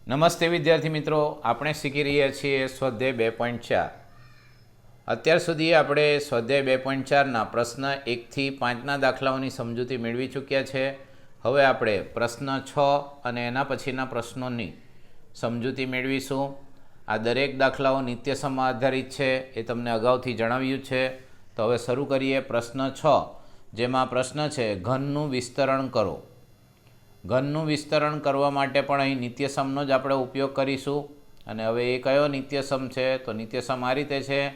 નમસ્તે વિદ્યાર્થી મિત્રો, આપણે શીખી રહ્યા છીએ સ્વાધ્યાય 2.4. અત્યાર સુધી આપણે સ્વાધ્યાય 2.4ના પ્રશ્ન 1થી 5ના દાખલાઓની સમજૂતી મેળવી ચૂક્યા છે. હવે આપણે પ્રશ્ન 6 અને એના પછીના પ્રશ્નોની સમજૂતી મેળવીશું. આ દરેક દાખલાઓ નિત્યસમમાં આધારિત છે, એ તમને અગાઉથી જણાવ્યું છે. તો હવે શરૂ કરીએ પ્રશ્ન 6, જેમાં પ્રશ્ન છે ઘનનું વિસ્તરણ કરો. ઘનનું વિસ્તરણ કરવા માટે પણ અહીં નિત્યસમનો જ આપણે ઉપયોગ કરીશું. અને હવે એ કયો નિત્યસમ છે? તો નિત્યસમ આ રીતે છે: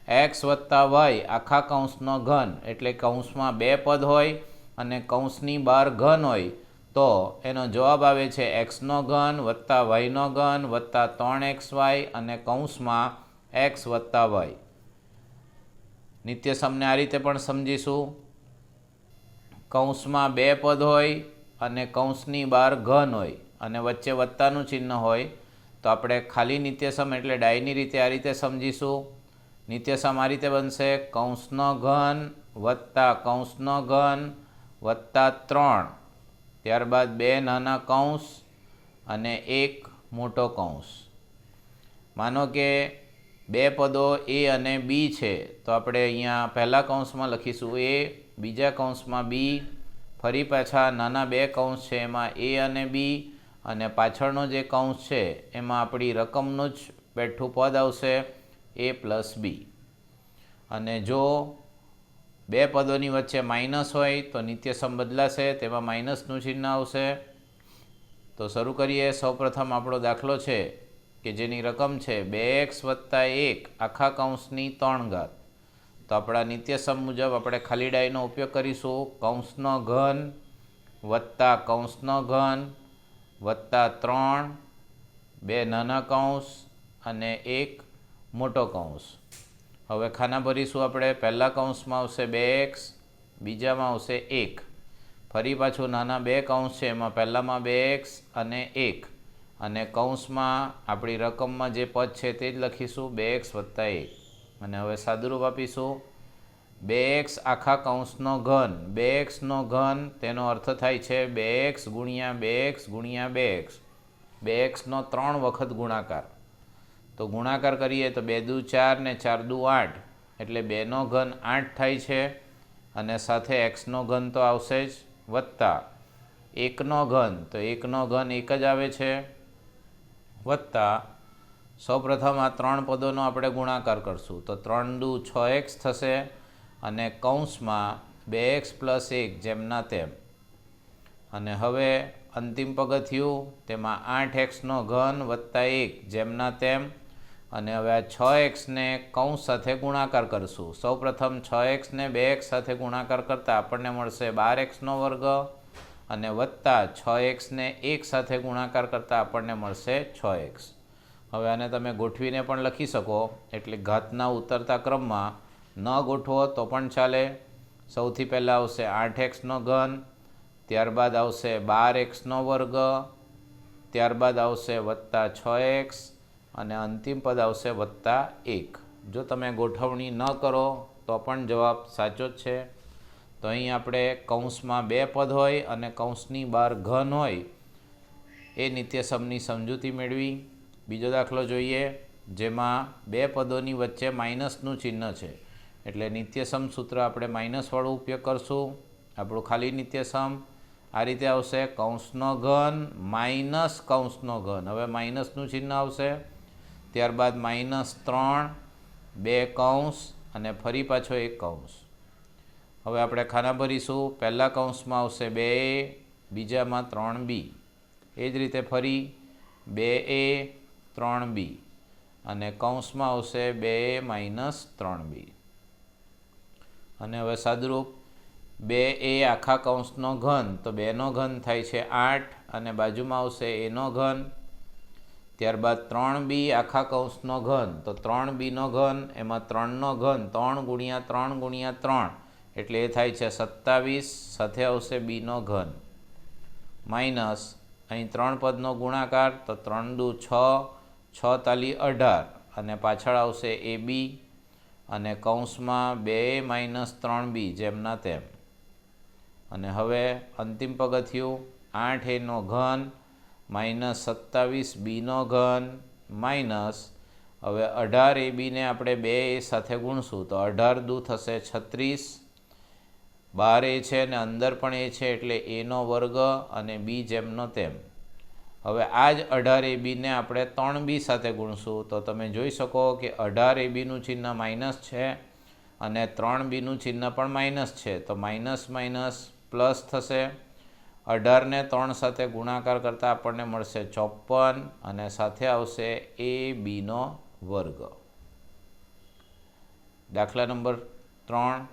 એક્સ વત્તા વાય આખા કૌંસનો ઘન, એટલે કૌંસમાં બે પદ હોય અને કૌંસની બહાર ઘન હોય તો એનો જવાબ આવે છે એક્સનો ઘન વત્તા વાયનો ઘન વત્તા 3xy અને કૌંસમાં એક્સ વત્તા વાય. નિત્યસમને આ રીતે પણ સમજીશું: કૌંસમાં બે પદ હોય અને કૌંસની બહાર ઘન હોય અને વચ્ચે વત્તાનું ચિહ્ન હોય તો આપણે ખાલી નિત્યસમ એટલે ડાયની રીતે આ રીતે સમજીશું. નિત્યસમ આ રીતે બનશે: કૌંસનો ઘન વત્તા કૌંસનો ઘન વત્તા 3, ત્યારબાદ બે નાના કૌંસ અને એક મોટો કૌંસ. માનો કે બે પદો એ અને બી છે તો આપણે અહીંયા પહેલા કૌંસમાં લખીશું એ, બીજા કૌંસમાં બી, ફરી પાછા નાના બે કૌંસ છે એમાં એ અને બી, અને પાછળનો જે કૌંસ છે એમાં આપણી રકમનું જ બેઠું પદ આવશે એ પ્લસ બી. અને જો બે પદોની વચ્ચે માઇનસ હોય તો નિત્યસમ બદલાશે, તેમાં માઇનસનું ચિહ્ન આવશે. તો શરૂ કરીએ. સૌપ્રથમ આપણો દાખલો છે કે જેની રકમ છે 2x વત્તા 1 આખા કૌંસની 3 ઘાત. તો આપણા નિત્યસમ મુજબ આપણે ખાલી ડાયનો ઉપયોગ કરીશું: કૌંસનો ઘન વત્તા કૌંસનો ઘન વત્તા 3, બે નાના કૌંસ અને એક મોટો કૌંસ. હવે ખાના ભરીશું આપણે. પહેલા કૌંસમાં આવશે 2x, બીજામાં આવશે 1, ફરી પાછું નાના બે કૌંસ છે એમાં પહેલામાં 2x અને 1, અને કૌંસમાં આપણી રકમમાં જે પદ છે તે જ લખીશું 2x વત્તા 1. અને હવે સાદુરૂપ આપીશું: 2x આખા કૌંસનો ઘન. 2xનો ઘન તેનો અર્થ થાય છે 2x ગુણ્યા 2x ગુણ્યા 2x, 2xનો 3 વખત ગુણાકાર. તો ગુણાકાર કરીએ તો 2 દુ 4 ને 4 દુ 8, એટલે 2નો ઘન 8 થાય છે. અને સાથે xનો ઘન તો આવશે જ, વત્તા 1નો ઘન, તો 1નો ઘન 1 જ આવે છે, વત્તા સૌપ્રથમ આ 3 પદોનો આપણે ગુણાકાર કરશું તો 3 દુ 6x થશે, અને કૌંસમાં 2x પ્લસ 1 જેમના તેમ. અને હવે અંતિમ પગથિયું, તેમાં 8xનો ઘન વત્તા 1 જેમના તેમ. અને હવે આ 6xને કૌંસ સાથે ગુણાકાર કરશું. સૌપ્રથમ 6xને 2x સાથે ગુણાકાર કરતાં આપણને મળશે 12xનો વર્ગ, અને વત્તા 6xને 1 સાથે ગુણાકાર કરતાં આપણને મળશે 6x. હવે આને તમે ગોઠવીને પણ લખી શકો, એટલે ઘાતના ઉતરતા ક્રમમાં ન ગોઠવો તો પણ ચાલે. સૌથી પહેલાં આવશે 8xનો ઘન, ત્યારબાદ આવશે 12xનો વર્ગ, ત્યારબાદ આવશે વત્તા 6x, અને અંતિમ પદ આવશે વત્તા 1. જો તમે ગોઠવણી ન કરો તો પણ જવાબ સાચો જ છે. તો અહીં આપણે કૌંસમાં બે પદ હોય અને કૌંસની બહાર ઘન હોય એ નિત્યસમની સમજૂતી મેળવી. બીજો દાખલો જોઈએ, જેમાં બે પદોની વચ્ચે માઇનસનું ચિહ્ન છે, એટલે નિત્યસમ સૂત્ર આપણે માઇનસવાળું ઉપયોગ કરશું. આપણું ખાલી નિત્યસમ આ રીતે આવશે: કૌંસનો ઘન માઇનસ કૌંસનો ઘન, હવે માઇનસનું ચિહ્ન આવશે, ત્યારબાદ -3, બે કૌંસ અને ફરી પાછો એક કૌંસ. હવે આપણે ખાના ભરીશું. પહેલા કૌંસમાં આવશે 2a, બીજામાં 3b, એ જ રીતે ફરી 2a 3b, અને કૌંસમાં આવશે 2a - 3b. અને હવે સાદુરૂપ: 2a આખા કૌંસનો ઘન, તો 2નો ઘન થાય છે 8, અને બાજુમાં આવશે એનો ઘન. ત્યારબાદ 3b આખા કૌંસનો ઘન, તો 3bનો ઘન, એમાં 3નો ઘન 3 ગુણ્યા 3 ગુણ્યા 3, એટલે એ થાય છે 27, સાથે આવશે બીનો ઘન, માઇનસ અહીં 3 પદનો ગુણાકાર, તો 3 દુ 6, 6 તાલી 18, અને પાછળ આવશે ab, અને કૌંસમાં 2a - 3b જેમના તેમ. અને હવે અંતિમ પગથિયું 8aનો ઘન માઇનસ 27 બીનો ઘન માઇનસ હવે 18 AB ને આપણે 2 A સાથે ગુણશું તો 18 દુ થશે 36, 12 A છે અને અંદર પણ A છે એટલે Aનો વર્ગ અને B જેમનો તેમ. હવે આ જ 18 AB ને આપણે 3B સાથે ગુણશું તો તમે જોઈ શકો કે 18 ABનું ચિહ્ન માઇનસ છે અને 3Bનું ચિહ્ન પણ માઇનસ છે તો માઇનસ માઇનસ પ્લસ થશે. 18ને 3 સાથે ગુણાકાર કરતાં આપણને મળશે 54 અને સાથે આવશે ABનો વર્ગ. દાખલા નંબર 3,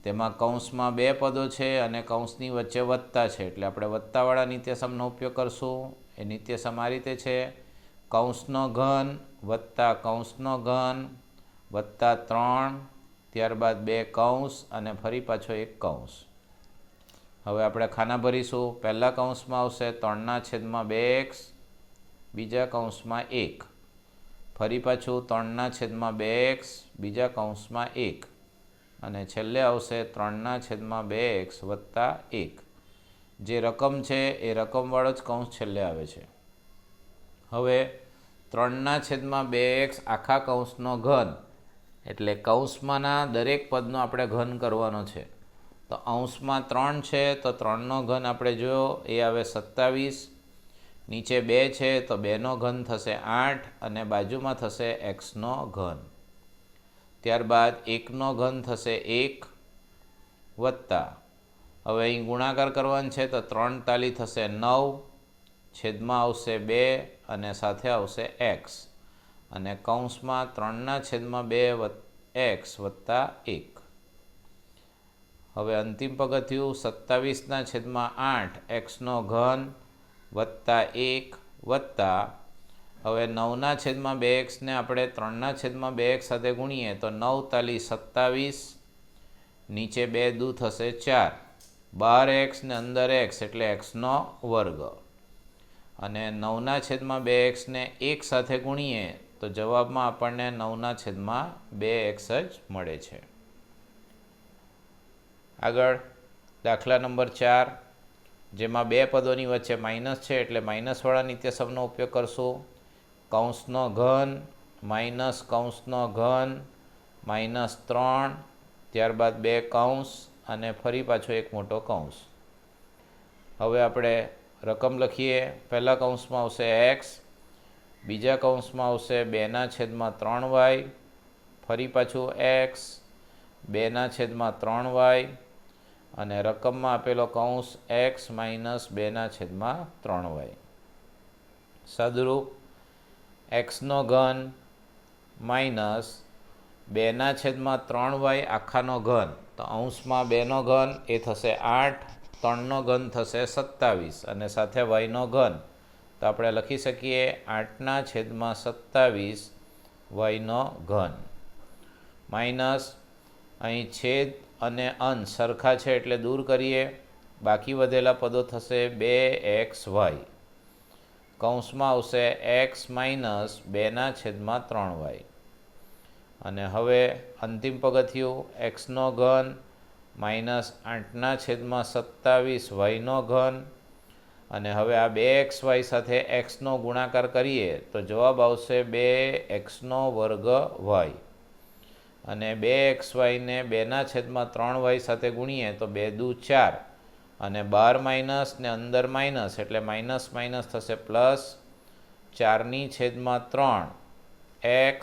તેમાં કૌંસમાં 2 પદો છે અને કૌંસની વચ્ચે વત્તા છે એટલે આપણે વત્તાવાળા નિત્યસમનો ઉપયોગ કરશું. એ નિત્યસમ આ રીતે છે: કૌંસનો ઘન વત્તા કૌંસનો ઘન વત્તા 3, ત્યારબાદ 2 કૌંસ અને ફરી પાછો 1 કૌંસ. હવે આપણે ખાના ભરીશું. પહેલા કૌંસમાં આવશે 3/2x, બીજા કૌંસમાં 1, ફરી પાછું 3/2x, બીજા કૌંસમાં 1 અને છેલ્લે આવશે 3/2x વત્તા 1. જે રકમ છે એ રકમવાળો જ કૌંસ છેલ્લે આવે છે. હવે 3/2x આખા કૌંસનો ઘન એટલે કૌંસમાંના દરેક પદનો આપણે ઘન કરવાનો છે. તો અંશમાં 3 છે તો 3નો ઘન આપણે જોયો એ આવે 27, નીચે 2 છે તો 2નો ઘન થશે 8 અને બાજુમાં થશે xનો ઘન. ત્યારબાદ 1નો ઘન થશે 1 વત્તા હવે અહીં ગુણાકાર કરવાનો છે તો 3 તાલી થશે 9, છેદમાં આવશે 2 અને સાથે આવશે x અને કૌંસમાં 3/2x વત્તા 1. હવે અંતિમ પગથિયું 27/8 xનો ઘન વત્તા 1 વત્તા હવે 9/2x ને આપણે 3/2x સાથે ગુણીએ તો 9 તાલી 27, નીચે 2 દુ થશે 4, 12x ને અંદર x એટલે xનો વર્ગ અને 9/2x ને 1 સાથે ગુણીએ તો જવાબમાં આપણને 9/2x જ મળે છે. આગળ દાખલા નંબર 4, જેમાં 2 પદોની વચ્ચે માઇનસ છે એટલે માઇનસવાળા નિત્યસમનો ઉપયોગ કરશું. કૌંસનો ઘન માઇનસ કૌંસનો ઘન -3, ત્યારબાદ 2 કૌંસ અને ફરી પાછો 1 મોટો કૌંસ. હવે આપણે રકમ લખીએ. પહેલા કૌંસમાં આવશે x, બીજા કૌંસમાં આવશે 2/3y, ફરી પાછું x, 2/3y અને રકમમાં આપેલો કૌંસ x - 2/3y. સદરૂપ xનો ઘન માઇનસ 2/3y આખાનો ઘન તો અંશમાં 2નો ઘન એ થશે 8, 3નો ઘન થશે 27 અને સાથે yનો ઘન તો આપણે લખી શકીએ 8/27 yનો ઘન માઇનસ અહીં છેદ અને અંશ સરખા છે એટલે દૂર કરીએ. બાકી વધેલા પદો થશે 2xy. કૌંસમાં આવશે x - 2/3y અને હવે અંતિમ પગથિયું xનો ઘન -8/27 yનો ઘન અને હવે આ 2xy સાથે xનો ગુણાકાર કરીએ તો જવાબ આવશે 2xનો વર્ગ y અને 2xy ને 2/3y સાથે ગુણીએ તો 2 દુ 4 અને 12 માઇનસ ને અંદર માઇનસ એટલે માઇનસ માઇનસ થશે પ્લસ 4/3 x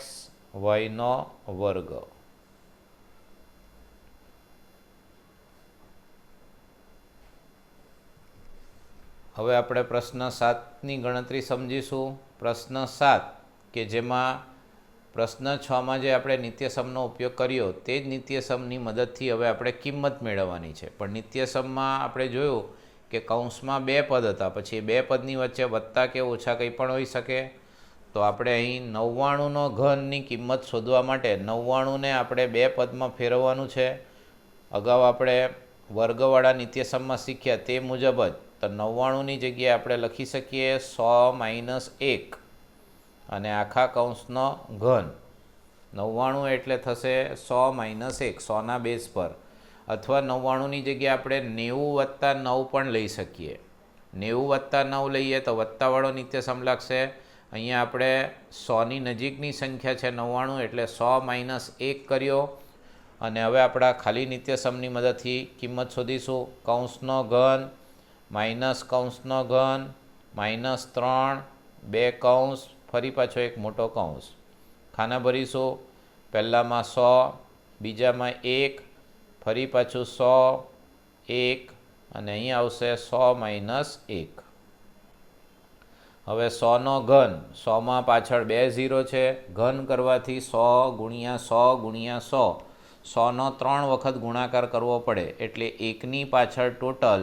yનો વર્ગ. હવે આપણે પ્રશ્ન 7ની ગણતરી સમજીશું. પ્રશ્ન 7 કે જેમાં પ્રશ્ન 6માં જે આપણે નિત્યસમનો ઉપયોગ કર્યો તે જ નિત્યસમની મદદથી હવે આપણે કિંમત મેળવવાની છે. પણ નિત્યસમમાં આપણે જોયું કે કૌંસમાં 2 પદ હતા, પછી 2 પદની વચ્ચે વત્તા કે ઓછા કંઈ પણ હોઈ શકે. તો આપણે અહીં 99નો ઘનની કિંમત શોધવા માટે 99ને આપણે 2 પદમાં ફેરવવાનું છે. અગાઉ આપણે વર્ગવાળા નિત્યસમમાં શીખ્યા તે મુજબ જ તો 99ની જગ્યાએ આપણે લખી શકીએ 100 - 1 અને આખા કૌંસનો ઘન 99 એટલે થશે 100 - 1 100ના બેઝ પર, અથવા 99ની જગ્યાએ આપણે 90 + 9 પણ લઈ શકીએ. 90+9 લઈએ તો વત્તાવાળો નિત્યસમ લાગશે. અહીંયા આપણે 100ની નજીકની સંખ્યા છે 99, એટલે 100 - 1 કર્યો. અને હવે આપણા ખાલી નિત્યસમની મદદથી કિંમત શોધીશું. કૌંસનો ઘન માઇનસ કૌંસનો ઘન -3, 2 કૌંસ, ફરી પાછો એક મોટો કૌંસ. ખાના ભરીશું. પહેલામાં 100, બીજામાં 1, ફરી પાછું 100, 1, અને અહીં આવશે 100 - 1. હવે 100નો ઘન, 100માં પાછળ 2 0 છે. ઘન કરવાથી 100 × 100 × 100, 100નો 3 વખત ગુણાકાર કરવો પડે, એટલે 1ની પાછળ ટોટલ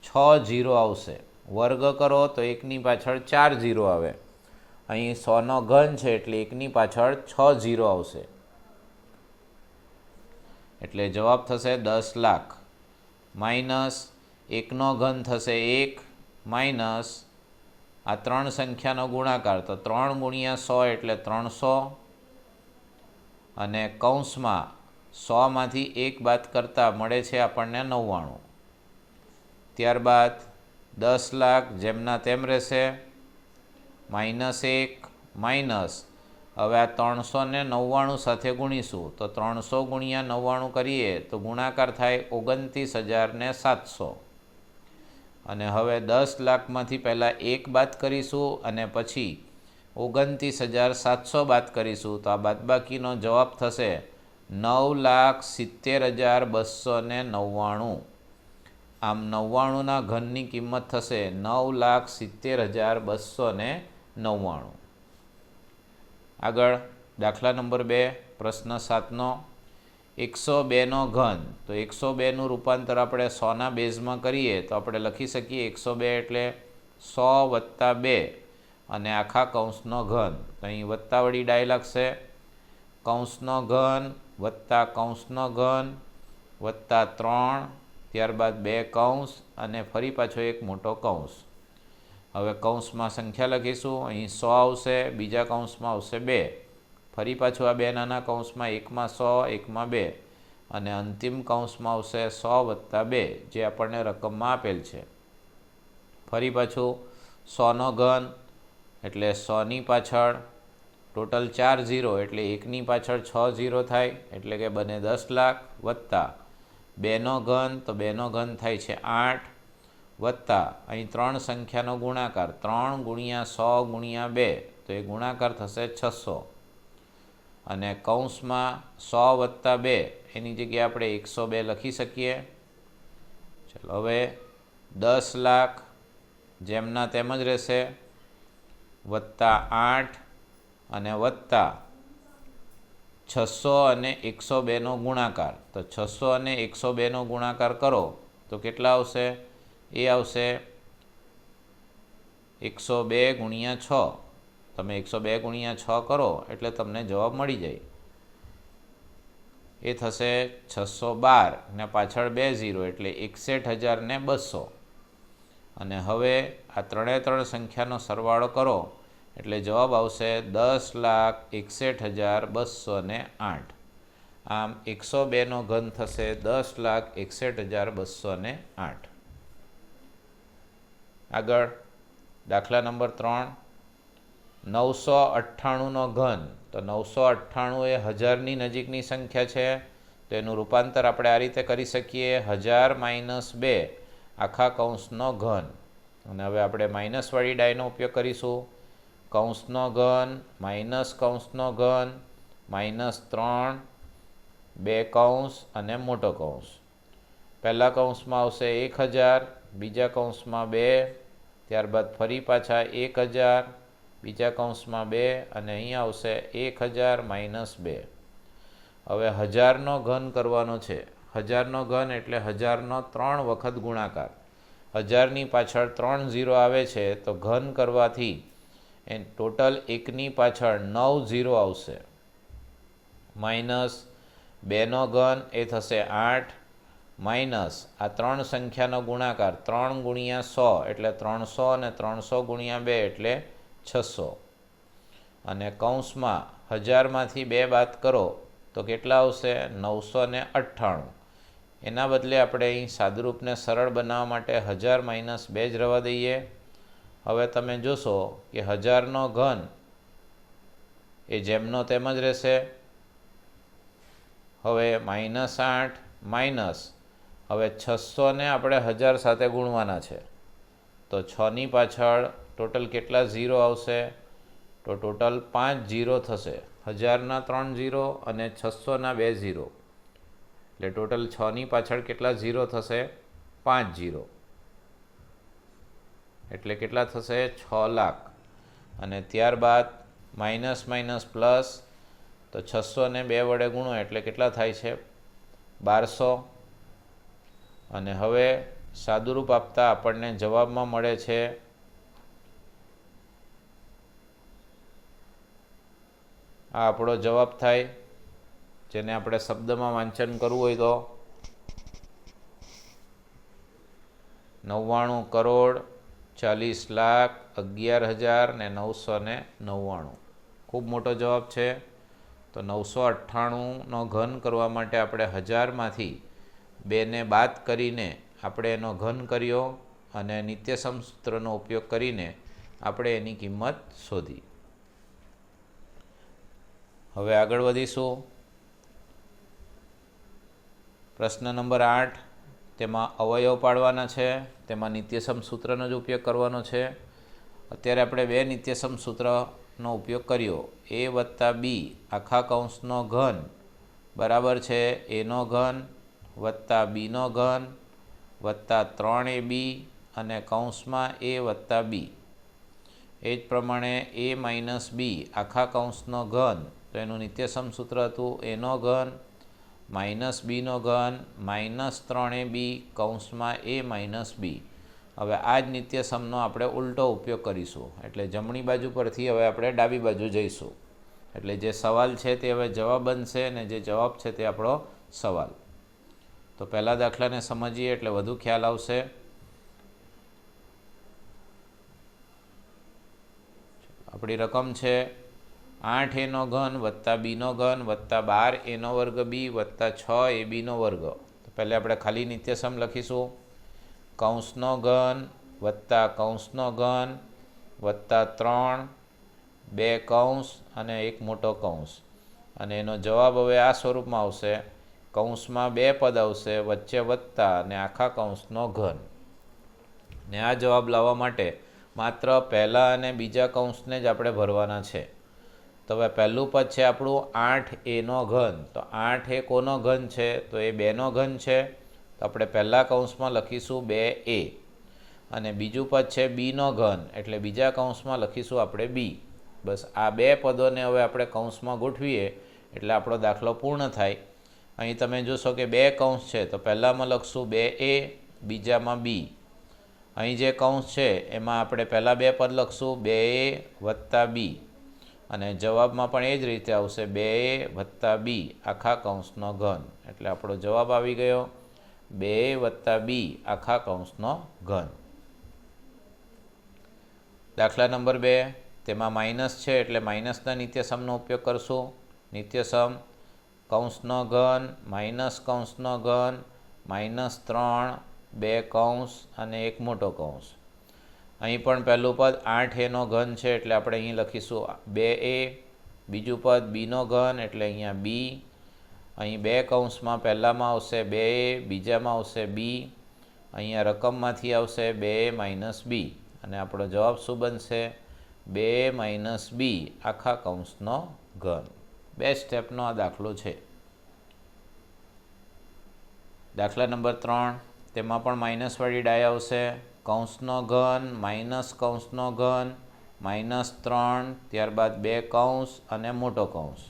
6 0 આવશે. વર્ગ કરો તો 1ની પાછળ 4 0 આવે. અહીં 100નો ઘન છે એટલે 1ની પાછળ 6 0 આવશે. એટલે જવાબ થશે 10 લાખ. માઇનસ 1નો ઘન થશે 1, માઇનસ આ 3 સંખ્યાનો ગુણાકાર, તો 3 × 100 એટલે 300, અને કૌંસમાં 100માંથી 1 બાદ કરતાં મળે છે આપણને 99. ત્યારબાદ 10 લાખ જેમના તેમ રહેશે. -1 માઇનસ, હવે આ 300ને 99 સાથે ગુણીશું તો 300 × 99 કરીએ તો ગુણાકાર થાય 29,700. અને હવે 10 લાખમાંથી પહેલાં 1 બાદ કરીશું અને પછી 29,700 બાદ કરીશું, તો આ બાદબાકીનો જવાબ થશે 9,70,299. આમ 99ના ઘનની કિંમત થશે 9,70,299. આગળ દાખલા નંબર 2, પ્રશ્ન 7નો. 102નો ઘન, તો 102નું રૂપાંતર આપણે 100ના બેઝમાં કરીએ તો આપણે લખી શકીએ 102 એટલે 100 + 2 અને આખા કૌંસનો ઘન. તો અહીં વત્તાવાળી ડાય લાગશે. કૌંસનો ઘન વત્તા કૌંસનો ઘન વત્તા 3, ત્યારબાદ 2 કૌંસ અને ફરી પાછો એક મોટો કૌંસ. હવે કૌંસમાં સંખ્યા લખીશું. અહીં 100 આવશે, બીજા કૌંસમાં આવશે 2, ફરી પાછું આ 2 નાના કૌંસમાં, એકમાં 100, એકમાં 2, અને અંતિમ કૌંસમાં આવશે 100 + 2, જે આપણને રકમમાં આપેલ છે. ફરી પાછું 100નો ઘન એટલે 100ની પાછળ ટોટલ 4 0, એટલે 1ની પાછળ 6 0 થાય, એટલે કે બને 10 લાખ, વત્તા 2નો ઘન, તો 2નો ઘન થાય છે 8, વત્તા અહીં 3 સંખ્યાનો ગુણાકાર 3 × 100 × 2, તો એ ગુણાકાર થશે 600. અને કૌંસમાં 100 + 2 એની જગ્યાએ આપણે 102 લખી શકીએ. ચલો હવે 10 લાખ જેમના તેમ જ રહેશે, વત્તા 8 અને વત્તા 600 અને 102નો ગુણાકાર. તો 600 અને 102નો ગુણાકાર કરો તો કેટલા આવશે? એ આવશે 102 × 6. તમે 102 × 6 કરો એટલે તમને જવાબ મળી જાય. એ થશે 612 ને પાછળ 2 0 એટલે 61,200. અને હવે આ 3 સંખ્યાનો સરવાળો કરો એટલે જવાબ આવશે 10,61,208. આમ 102નો ઘન થશે 10,61,208. આગળ દાખલા નંબર 3, 998નો ઘન. તો 998 એ 1000ની નજીકની સંખ્યા છે, તો એનું રૂપાંતર આપણે આ રીતે કરી શકીએ 1000 - 2 આખા કૌંસનો ઘન. અને હવે આપણે માઇનસવાળી ડાયનો ઉપયોગ કરીશું. કૌંસનો ઘન માઇનસ કૌંસનો ઘન -3, 2 કૌંસ અને મોટો કૌંસ. પહેલા કૌંસમાં આવશે 1000, બીજા કૌંસમાં 2, ત્યારબાદ ફરી પાછા 1000, બીજા કૌંસમાં 2, અને અહીં આવશે 1000 - 2. હવે 1000નો ઘન કરવાનો છે. 1000નો ઘન એટલે 1000નો 3 વખત ગુણાકાર. 1000ની પાછળ 3 0 આવે છે, તો ઘન કરવાથી એ ટોટલ 1ની પાછળ 9 0 આવશે. માઇનસ 2નો ઘન એ થશે 8, માઇનસ આ 3 સંખ્યાનો ગુણાકાર 3 × 100 એટલે 300 અને 300 × 2 એટલે 600. અને કૌંસમાં 1000માંથી 2 બાદ કરો તો કેટલા આવશે? 998. એના બદલે આપણે અહીં સાદુરૂપને સરળ બનાવવા માટે 1000 માઇનસ 2 જ રહેવા દઈએ. હવે તમે જોશો કે 1000નો ઘન એ જેમનો તેમ જ રહેશે. હવે -8 માઇનસ હવે 600 ને આપણે 1000 સાથે ગુણવાના છે, તો 6ની પાછળ ટોટલ કેટલા ઝીરો આવશે? તો ટોટલ 5 ઝીરો થશે. 1000ના 3 ઝીરો અને 600ના 2 ઝીરો, એટલે ટોટલ 6ની પાછળ કેટલા ઝીરો થશે? 5 ઝીરો. એટલે કેટલા થશે? 6 લાખ. અને ત્યારબાદ માઇનસ માઇનસ પ્લસ, તો 600 ને 2 વડે ગુણો એટલે કેટલા થાય છે? 1200. અને હવે સાદુરૂપ આપતા આપણને જવાબમાં મળે છે આ આપણો જવાબ થાય, જેને આપણે શબ્દમાં વાંચન કરવું હોય તો 99,40,11,999. ખૂબ મોટો જવાબ છે. તો 998નો ઘન કરવા માટે આપણે 1000માંથી 2ને બાદ કરીને આપણે એનો ઘન કર્યો અને નિત્યસમ સૂત્રનો ઉપયોગ કરીને આપણે એની કિંમત શોધી. હવે આગળ વધીશું. પ્રશ્ન નંબર 8, તેમાં અવયવ પાડવાના છે, તેમાં નિત્યસમ સૂત્રનો જ ઉપયોગ કરવાનો છે. અત્યારે આપણે 2 નિત્યસમ સૂત્રનો ઉપયોગ કર્યો. a વત્તા b આખા કૌંસનો ઘન બરાબર છે એનો ઘન વત્તા બીનો ઘન વત્તા 3ab અને કૌંસમાં a વત્તા b. એ જ પ્રમાણે a માઇનસ b આખા કૌંસનો ઘન, તો એનું નિત્યસમ સૂત્ર હતું એનો ઘન માઇનસ બીનો ઘન માઇનસ 3ab કૌંસમાં a માઇનસ b. હવે આ જ નિત્યસમનો આપણે ઉલટો ઉપયોગ કરીશું, એટલે જમણી બાજુ પરથી હવે આપણે ડાબી બાજુ જઈશું. એટલે જે સવાલ છે તે હવે જવાબ બનશે અને જે જવાબ છે તે આપણો સવાલ. તો પહેલા દાખલાને સમજીએ એટલે વધુ ખ્યાલ આવશે. આપણી રકમ છે 8a ઘન વત્તા બીનો ઘન વત્તા 12a વર્ગ b વત્તા 6ab વર્ગ. તો પહેલાં આપણે ખાલી નિત્યસમ લખીશું. કૌંસનો ઘન વત્તા કૌંસનો ઘન વત્તા 3, 2 કૌંસ અને 1 મોટો કૌંસ. અને એનો જવાબ હવે આ સ્વરૂપમાં આવશે. કૌંસમાં 2 પદ આવશે, વચ્ચે વત્તા અને આખા કૌંસનો ઘન. ને આ જવાબ લાવવા માટે માત્ર પહેલા અને બીજા કૌંસને જ આપણે ભરવાના છે. તો હવે પહેલું પદ છે આપણું 8a ઘન. તો 8 એ કોનો ઘન છે? તો એ 2નો ઘન છે. તો આપણે પહેલા કૌંસમાં લખીશું 2a. અને બીજું પદ છે bનો ઘન, એટલે બીજા કૌંસમાં લખીશું આપણે b. બસ આ 2 પદોને હવે આપણે કૌંસમાં ગોઠવીએ એટલે આપણો દાખલો પૂર્ણ થાય. અહીં તમે જોશો કે 2 કૌંસ છે, તો પહેલામાં લખશું 2a, બીજામાં b. અહીં જે કૌંસ છે એમાં આપણે પહેલાં 2 પદ લખશું 2a વત્તા b. અને જવાબમાં પણ એ જ રીતે આવશે 2a વત્તા b આખા કૌંસનો ઘન. એટલે આપણો જવાબ આવી ગયો 2a વત્તા b આખા કૌંસનો ઘન. દાખલા નંબર 2, તેમાં માઇનસ છે એટલે માઇનસના નિત્યસમનો ઉપયોગ કરશું. નિત્યસમ કૌંસનો ઘન માઇનસ કૌંસનો ઘન -3, 2 કૌંસ અને 1 મોટો કૌંસ. અહીં પણ પહેલું પદ 8a ઘન છે એટલે આપણે અહીં લખીશું 2a. બીજું પદ bનો ઘન એટલે અહીંયા b. અહીં 2 કૌંસમાં પહેલામાં આવશે 2a, બીજામાં આવશે b. અહીંયા રકમમાંથી આવશે 2a માઇનસ b. અને આપણો જવાબ શું બનશે? 2a માઇનસ b આખા કૌંસનો ઘન. 2 સ્ટેપનો આ દાખલો છે. દાખલા નંબર 3, તેમાં પણ માઇનસવાળી ડાય આવશે. કૌંસનો ઘન માઇનસ કૌંસનો ઘન -3, ત્યારબાદ 2 કૌંસ અને મોટો કૌંસ.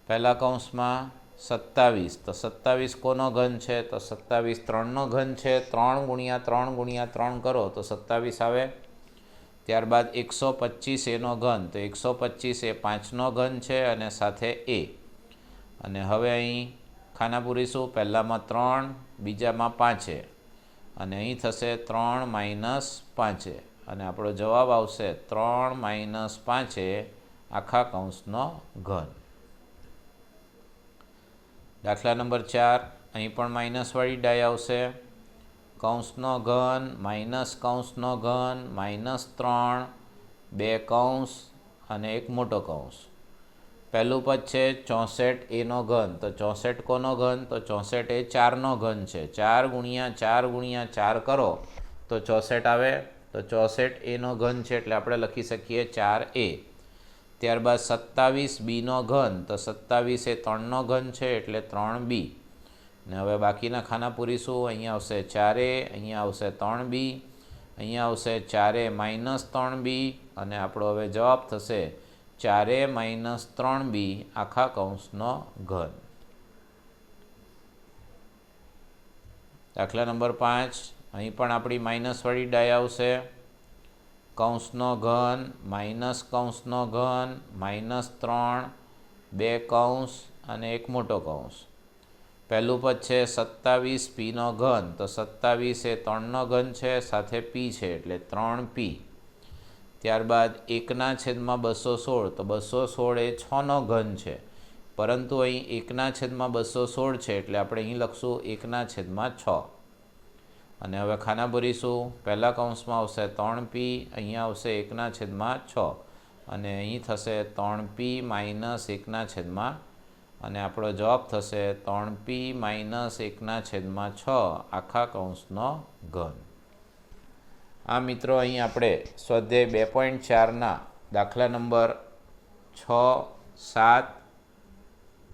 પહેલા કૌંસમાં 27, તો 27 કોનો ઘન છે? તો 27 3નો ઘન છે. 3 ગુણ્યા 3 ગુણ્યા 3 કરો તો 27 આવે. ત્યારબાદ 125 એનો ઘન, તો 125 એ 5નો ઘન છે અને સાથે a. અને હવે અહીં ખાના પૂરીશું. પહેલામાં 3, બીજામાં 5 અને અહીં થશે 3 માઇનસ 5. અને આપણો જવાબ આવશે 3 માઇનસ 5 આખા કૌંસનો ઘન. દાખલા નંબર 4, અહીં પણ માઇનસવાળી ડાય આવશે. કૌંસનો ઘન માઇનસ કૌંસનો ઘન -3, 2 કૌંસ અને એક મોટો કૌંસ. પહેલું પદ છે 64 એનો ઘન. તો 64 કોનો ઘન? તો 64 એ 4નો ઘન છે. 4 ગુણ્યા 4 ગુણ્યા 4 કરો તો 64 આવે. તો 64 એનો ઘન છે એટલે આપણે લખી શકીએ 4a. ત્યારબાદ 27 બીનો ઘન. તો 27 એ 3નો ઘન છે એટલે 3b. ને હવે બાકીના ખાના પૂરીશું. અહીંયા આવશે 4a, અહીંયા આવશે 3b, અહીંયા આવશે 4a - 3b અને આપણો હવે જવાબ થશે 4a - 3b આખા કૌંસનો ઘન. દાખલા નંબર 5. અહીં પણ આપણી માઇનસવાળી ડાય આવશે. કૌંસનો ઘન માઇનસ કૌંસનો ઘન -3, 2 કૌંસ અને એક મોટો કૌંસ. પહેલું પદ છે 27 પીનો ઘન. તો 27 એ 3નો ઘન છે સાથે p છે એટલે 3p. ત્યારબાદ 1/216. તો 216 એ 6નો ઘન છે, પરંતુ અહીં 1/216 છે એટલે આપણે અહીં લખશું 1/6. અને હવે ખાના ભરીશું. પહેલા કૌંસમાં આવશે 3p, અહીંયા આવશે 1/6 અને અહીં થશે 3p - 1/, અને આપણો જવાબ થશે 3p - 1/6 આખા કૌંસનો ઘન. આ મિત્રો અહીં આપણે સ્વાધ્યાય 2.4ના દાખલા નંબર 6, 7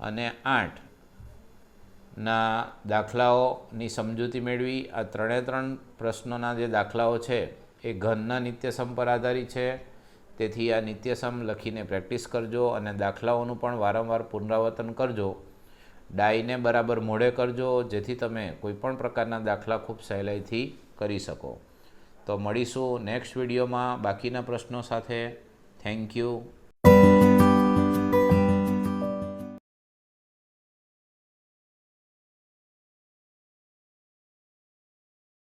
અને 8ના દાખલાઓની સમજૂતી મેળવી. આ 3 પ્રશ્નોના જે દાખલાઓ છે એ ઘનના નિત્યસમ પર આધારિત છે. તેથી આ નિત્યસમ લખીને પ્રેક્ટિસ કરજો અને દાખલાઓનું પણ વારંવાર પુનરાવર્તન કરજો. ડાયને બરાબર મોઢે કરજો જેથી તમે કોઈપણ પ્રકારના દાખલા ખૂબ સહેલાઈથી કરી શકો. તો મળીશું નેક્સ્ટ વિડીયોમાં બાકીના પ્રશ્નો સાથે. Thank you.